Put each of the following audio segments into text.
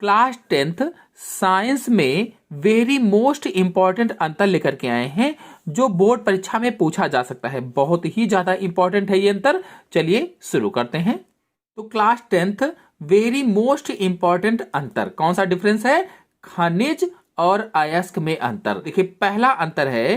Class 10th science में very most important अंतर लेकर के आए हैं जो बोर्ड परीक्षा में पूछा जा सकता है। बहुत ही ज्यादा इंपॉर्टेंट है ये अंतर। चलिए शुरू करते हैं। तो class 10th very most important अंतर कौन सा डिफरेंस है? खनिज और अयस्क में अंतर। देखिए पहला अंतर है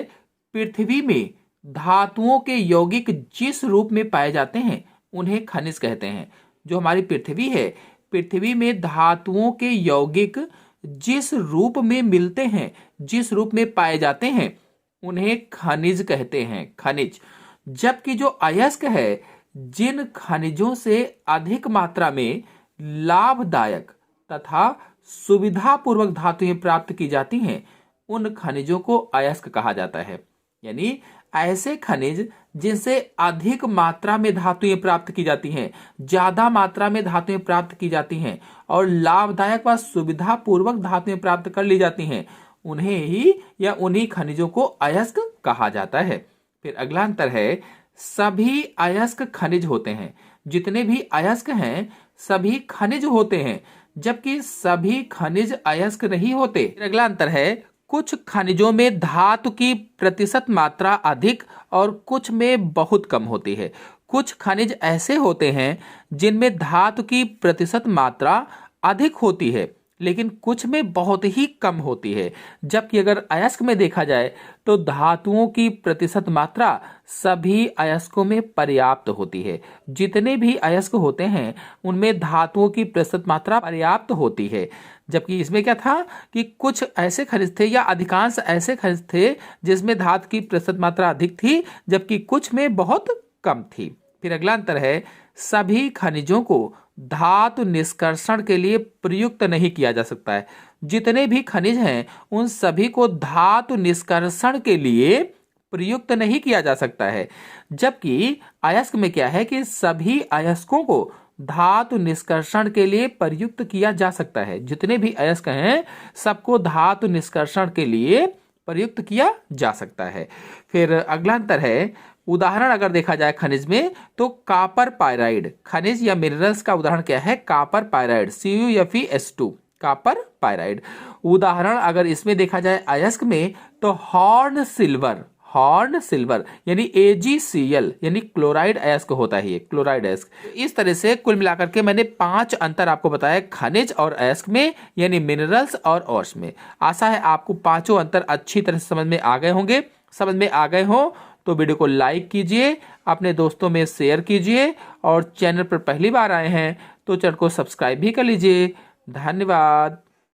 पृथ्वी में धातुओं के यौगिक जिस रूप में पाए जाते हैं उन्हें खनिज कहते हैं। जो हमारी पृथ्वी है, पृथ्वी में धातुओं के यौगिक जिस रूप में मिलते हैं, जिस रूप में पाए जाते हैं उन्हें खनिज कहते हैं, खनिज। जबकि जो अयस्क है, जिन खनिजों से अधिक मात्रा में लाभदायक तथा सुविधापूर्वक धातुएं प्राप्त की जाती हैं उन खनिजों को अयस्क कहा जाता है। यानी ऐसे खनिज जिनसे अधिक मात्रा में धातुएं प्राप्त की जाती हैं, ज्यादा मात्रा में धातुएं प्राप्त की जाती हैं और लाभदायक व सुविधापूर्वक धातुएं प्राप्त कर ली जाती हैं, उन्हें ही या उन्हीं खनिजों को अयस्क कहा जाता है। फिर अगला अंतर है सभी अयस्क खनिज होते हैं। जितने भी अयस्क हैं सभी खनिज होते हैं, जबकि सभी खनिज अयस्क नहीं होते। अगला अंतर है कुछ खनिजों में धातु की प्रतिशत मात्रा अधिक और कुछ में बहुत कम होती है। कुछ खनिज ऐसे होते हैं जिनमें धातु की प्रतिशत मात्रा अधिक होती है लेकिन कुछ में बहुत ही कम होती है। जबकि अगर अयस्क में देखा जाए तो धातुओं की प्रतिशत मात्रा सभी अयस्कों में पर्याप्त होती है। जितने भी अयस्क होते हैं उनमें धातुओं की प्रतिशत मात्रा पर्याप्त होती है। जबकि इसमें क्या था कि कुछ ऐसे खनिज थे या अधिकांश ऐसे खनिज थे जिसमें धातु की प्रतिशत मात्रा अधिक थी, जबकि कुछ में बहुत कम थी। फिर अगला अंतर है सभी खनिजों को धातु निष्कर्षण के लिए प्रयुक्त नहीं किया जा सकता है। जितने भी खनिज हैं उन सभी को धातु निष्कर्षण के लिए प्रयुक्त नहीं किया जा सकता है। जबकि अयस्क में क्या है कि सभी अयस्कों को धातु निष्कर्षण के लिए प्रयुक्त किया जा सकता है। जितने भी अयस्क हैं सबको धातु निष्कर्षण के लिए प्रयुक्त किया जा सकता है। फिर अगला अंतर है उदाहरण अगर देखा जाए खनिज में तो कॉपर पायराइड, खनिज या मिनरल्स का उदाहरण क्या है? Copper pyrite, CuFeS2, copper pyrite. उदाहरण अगर इसमें देखा जाए अयस्क में तो हॉर्न सिल्वर, हॉर्न सिल्वर यानी AgCl यानी क्लोराइड अयस्क होता है, ये क्लोराइड अयस्क। इस तरह से कुल मिलाकर के मैंने 5 अंतर आपको बताया खनिज और अयस्क में यानी मिनरल्स और ऑर्स में। आशा है आपको पांचों अंतर अच्छी तरह से समझ में आ गए होंगे। समझ में आ गए हो तो वीडियो को लाइक कीजिए, अपने दोस्तों में शेयर कीजिए और चैनल पर पहली बार आए हैं तो चैनल को सब्सक्राइब भी कर लीजिए। धन्यवाद।